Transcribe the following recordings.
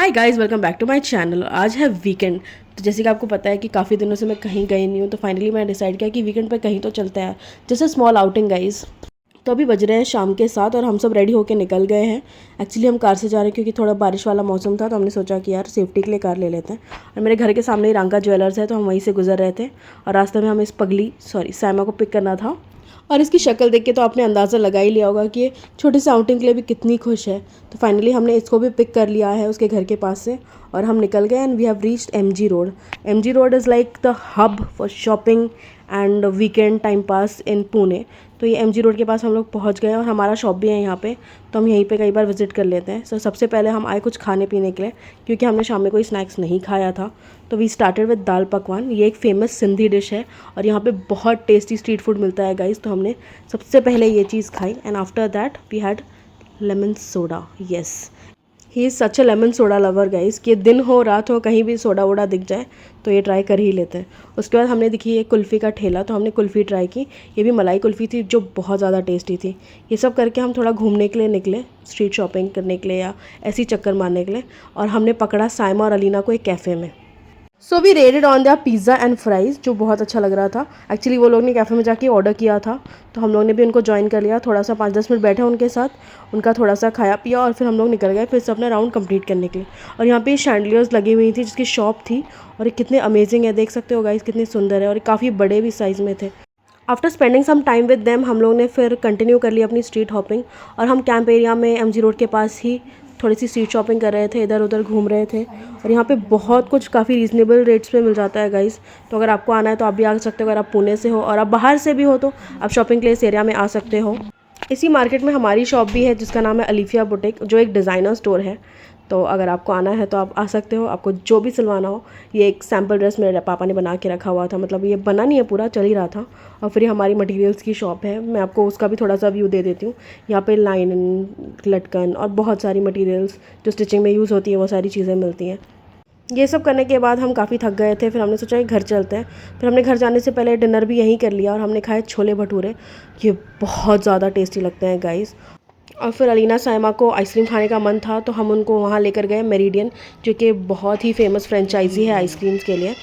Hi guys, welcome back to my channel. आज है weekend. तो जैसे कि आपको पता है कि काफ़ी दिनों से मैं कहीं गई नहीं हूँ, तो फाइनली मैंने डिसाइड किया कि वीकेंड पे कहीं तो चलते हैं, जैसे स्मॉल आउटिंग गाइस। तो अभी बज रहे हैं शाम के 7 और हम सब रेडी होके निकल गए हैं। एक्चुअली हम कार से जा रहे हैं क्योंकि थोड़ा बारिश वाला मौसम था, तो हमने सोचा कि यार सेफ्टी के लिए कार ले लेते हैं। और मेरे घर के सामने ही रांका ज्वेलर्स है, तो हम वहीं से गुजर रहे थे और रास्ते में हमें इस सैमा को पिक करना था। और इसकी शक्ल देख के तो आपने अंदाज़ा लगा ही लिया होगा कि ये छोटे से आउटिंग के लिए भी कितनी खुश है। तो फाइनली हमने इसको भी पिक कर लिया है उसके घर के पास से और हम निकल गए and we have reached MG road. MG road is like the hub for shopping and weekend time pass in Pune. तो ये एमजी रोड के पास हम लोग पहुंच गए और हमारा शॉप भी है यहाँ पे, तो हम यहीं पे कई बार विज़िट कर लेते हैं। सो सबसे पहले हम आए कुछ खाने पीने के लिए, क्योंकि हमने शाम में कोई स्नैक्स नहीं खाया था। तो वी स्टार्टेड विद दाल पकवान। ये एक फेमस सिंधी डिश है और यहाँ पे बहुत टेस्टी स्ट्रीट फूड मिलता है गाइस। तो हमने सबसे पहले ये चीज़ खाई and after that we had lemon soda. Yes, he is such a lemon soda lover guys कि दिन हो रात हो कहीं भी सोडा वोडा दिख जाए तो ये ट्राई कर ही लेते हैं। उसके बाद हमने दिखी एक कुल्फ़ी का ठेला, तो हमने कुल्फ़ी ट्राई की। ये भी मलाई कुल्फ़ी थी जो बहुत ज़्यादा टेस्टी थी। ये सब करके हम थोड़ा घूमने के लिए निकले, स्ट्रीट शॉपिंग करने के लिए या ऐसी चक्कर मारने के लिए। और हमने पकड़ा साइमा और अलीना को एक कैफ़े में। So we raided on their pizza and fries, जो बहुत अच्छा लग रहा था। एक्चुअली वो लोग ने कैफ़े में जाके ऑर्डर किया था, तो हम लोग ने भी उनको ज्वाइन कर लिया। थोड़ा सा 5-10 मिनट बैठे उनके साथ, उनका थोड़ा सा खाया पिया और फिर हम लोग निकल गए फिर से अपना राउंड कंप्लीट करने के लिए। और यहाँ पे शैंडलियर्स लगी हुई थी जिसकी शॉप थी, और ये कितने अमेजिंग है, देख सकते हो गाइस कितनी सुंदर है, और काफ़ी बड़े भी साइज़ में थे। After spending some time with them हम लोग ने फिर कंटिन्यू कर लिया अपनी स्ट्रीट हॉपिंग, और हम कैंप एरिया में एमजी रोड के पास ही थोड़ी सी स्ट्रीट शॉपिंग कर रहे थे, इधर उधर घूम रहे थे। और यहाँ पे बहुत कुछ काफ़ी रीज़नेबल रेट्स पे मिल जाता है गाइस। तो अगर आपको आना है तो आप भी आ सकते हो। अगर आप पुणे से हो और आप बाहर से भी हो तो आप शॉपिंग के लिए इस एरिया में आ सकते हो। इसी मार्केट में हमारी शॉप भी है जिसका नाम है अलीफिया बुटीक, जो एक डिज़ाइनर स्टोर है। तो अगर आपको आना है तो आप आ सकते हो, आपको जो भी सिलवाना हो। ये एक सैम्पल ड्रेस मेरे पापा ने बना के रखा हुआ था, मतलब ये बना नहीं है, पूरा चल ही रहा था। और फिर ये हमारी मटेरियल्स की शॉप है, मैं आपको उसका भी थोड़ा सा व्यू दे देती हूँ। यहाँ पे लाइनिंग, लटकन और बहुत सारी मटेरियल्स जो स्टिचिंग में यूज़ होती हैं वो सारी चीज़ें मिलती हैं। ये सब करने के बाद हम काफ़ी थक गए थे, फिर हमने सोचा कि घर चलते हैं। फिर हमने घर जाने से पहले डिनर भी यहीं कर लिया और हमने खाए छोले भटूरे। ये बहुत ज़्यादा टेस्टी लगते हैं गाइस। और फिर अलीना साइमा को आइसक्रीम खाने का मन था, तो हम उनको वहाँ लेकर गए मेरिडियन, जो कि बहुत ही फेमस फ्रेंचाइजी है आइसक्रीम्स के लिए।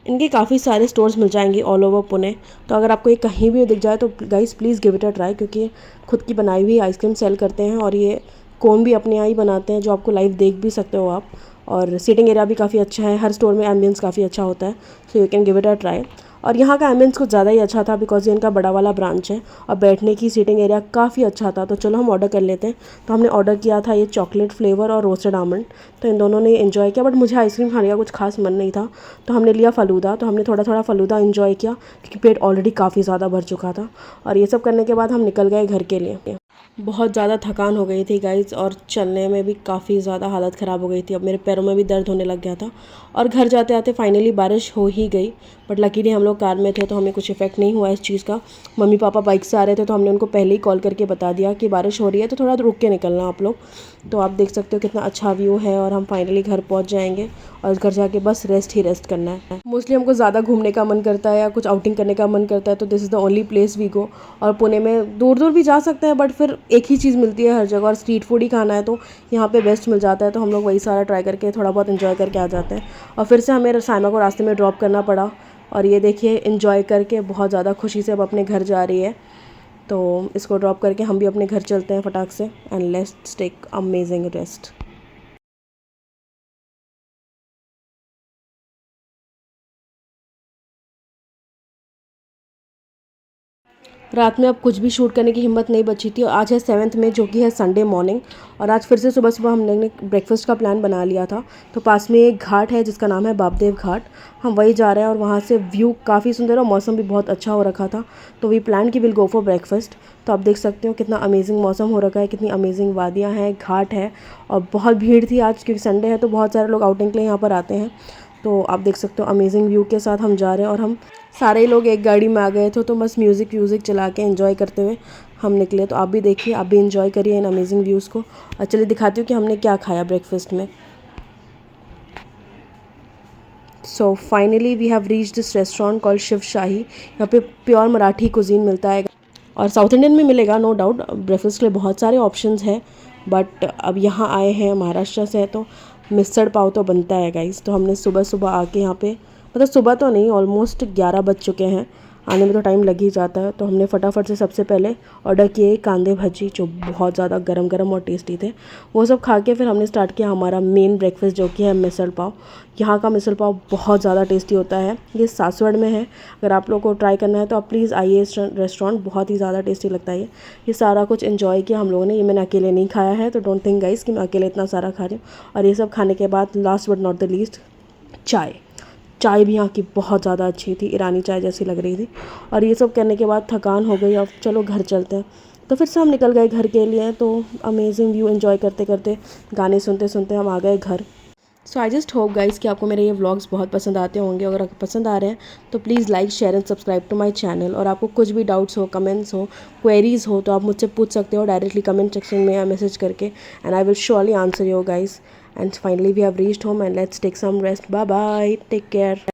इनके काफ़ी सारे स्टोर्स मिल जाएंगे ऑल ओवर पुणे। तो अगर आपको ये कहीं भी दिख जाए तो guys please give it a try, क्योंकि ये खुद की बनाई हुई आइसक्रीम सेल करते हैं और ये कोन भी अपने यहाँ ही बनाते हैं, जो आपको लाइव देख भी सकते हो आप। और सीटिंग एरिया भी काफ़ी अच्छा है, हर स्टोर में एम्बियंस काफ़ी अच्छा होता है, so you can give it a try. और यहाँ का एम्बियंस कुछ ज़्यादा ही अच्छा था बिकॉज ये इनका बड़ा वाला ब्रांच है और बैठने की सीटिंग एरिया काफ़ी अच्छा था। तो चलो हम ऑर्डर कर लेते हैं। तो हमने ऑर्डर किया था ये चॉकलेट फ्लेवर और रोस्टेड आमंड। तो इन दोनों ने एंजॉय किया, बट मुझे आइसक्रीम खाने का कुछ खास मन नहीं था, तो हमने लिया फ़लूदा। तो हमने थोड़ा थोड़ा फ़लूदा एंजॉय किया क्योंकि पेट ऑलरेडी काफ़ी ज़्यादा भर चुका था। और ये सब करने के बाद हम निकल गए घर के लिए। बहुत ज़्यादा थकान हो गई थी गाइस, और चलने में भी काफ़ी ज़्यादा हालत ख़राब हो गई थी। अब मेरे पैरों में भी दर्द होने लग गया था। और घर जाते आते फाइनली बारिश हो ही गई, बट लकीली हम लोग कार में थे तो हमें कुछ इफेक्ट नहीं हुआ इस चीज़ का। मम्मी पापा बाइक से आ रहे थे, तो हमने उनको पहले ही कॉल करके बता दिया कि बारिश हो रही है, तो थोड़ा रुक के निकलना आप लोग। तो आप देख सकते हो कितना अच्छा व्यू है, और हम फाइनली घर पहुँच जाएंगे और घर जाके बस रेस्ट ही रेस्ट करना है। मोस्टली हमको ज़्यादा घूमने का मन करता है या कुछ आउटिंग करने का मन करता है, तो this is the only place we go. और पुणे में दूर दूर भी जा सकते हैं, बट फिर एक ही चीज़ मिलती है हर जगह, और स्ट्रीट फूड ही खाना है तो यहाँ पे बेस्ट मिल जाता है। तो हम लोग वही सारा ट्राई करके थोड़ा बहुत इन्जॉय करके आ जाते हैं। और फिर से हमें साइमा को रास्ते में ड्रॉप करना पड़ा, और ये देखिए इन्जॉय करके बहुत ज़्यादा खुशी से अब अपने घर जा रही है। तो इसको ड्रॉप करके हम भी अपने घर चलते हैं फटाक से, and let's take amazing rest. रात में अब कुछ भी शूट करने की हिम्मत नहीं बची थी, और आज है 7 मई जो कि है संडे मॉर्निंग। और आज फिर से सुबह सुबह हम लोग ने ब्रेकफास्ट का प्लान बना लिया था। तो पास में एक घाट है जिसका नाम है बापदेव घाट, हम वही जा रहे हैं। और वहाँ से व्यू काफ़ी सुंदर और मौसम भी बहुत अच्छा हो रखा था, तो वी प्लान कि विल गो फॉर ब्रेकफास्ट। तो आप देख सकते हो कितना अमेजिंग मौसम हो रखा है, कितनी अमेजिंग वादियाँ हैं, घाट है। और बहुत भीड़ थी आज क्योंकि संडे है, तो बहुत सारे लोग आउटिंग के लिए यहाँ पर आते हैं। तो आप देख सकते हो अमेजिंग व्यू के साथ हम जा रहे हैं, और हम सारे लोग एक गाड़ी में आ गए थे, तो बस म्यूज़िक व्यूज़िक चला के एंजॉय करते हुए हम निकले। तो आप भी देखिए, आप भी एंजॉय करिए इन अमेजिंग व्यूज़ को। और चलिए दिखाती हूँ कि हमने क्या खाया ब्रेकफास्ट में। So finally we have reach this restaurant called Shiv Shahi. यहाँ पे प्योर मराठी कुजीन मिलता है, और साउथ इंडियन में मिलेगा नो डाउट। ब्रेकफास्ट के लिए बहुत सारे ऑप्शंस हैं, बट अब यहाँ आए हैं, महाराष्ट्र से है तो मिसल पाव तो बनता है गाइस। तो हमने सुबह सुबह आके यहाँ पे, मतलब सुबह तो नहीं, ऑलमोस्ट 11 बज चुके हैं, आने में तो टाइम लग ही जाता है। तो हमने फटाफट से सबसे पहले ऑर्डर किए कांदे भजी, जो बहुत ज़्यादा गरम गरम और टेस्टी थे। वो सब खा के फिर हमने स्टार्ट किया हमारा मेन ब्रेकफास्ट, जो कि है मिसल पाव। यहाँ का मिसल पाव बहुत ज़्यादा टेस्टी होता है। ये सासवड़ में है, अगर आप लोगों को ट्राई करना है तो आप प्लीज़ आइए इस रेस्टोरेंट, बहुत ही ज़्यादा टेस्टी लगता है। ये सारा कुछ एंजॉय किया हम लोगों ने, ये मैंने अकेले नहीं खाया है, तो डोंट थिंक गाइस कि मैं अकेले इतना सारा खा रही हूँ। और ये सब खाने के बाद last but not the least, चाय। चाय भी यहाँ की बहुत ज़्यादा अच्छी थी, ईरानी चाय जैसी लग रही थी। और ये सब करने के बाद थकान हो गई, अब चलो घर चलते हैं। तो फिर से हम निकल गए घर के लिए। तो अमेजिंग व्यू एंजॉय करते करते, गाने सुनते सुनते हम आ गए घर। सो आई जस्ट होप गाइस कि आपको मेरे ये व्लॉग्स बहुत पसंद आते होंगे। अगर आपको पसंद आ रहे हैं तो please like share and subscribe to my channel. और आपको कुछ भी डाउट्स हो, कमेंट्स हो, क्वेरीज हो, तो आप मुझसे पूछ सकते हो डायरेक्टली कमेंट सेक्शन में या मैसेज करके, and I will surely answer you guys. And finally we have reached home and let's take some rest. Bye bye, take care.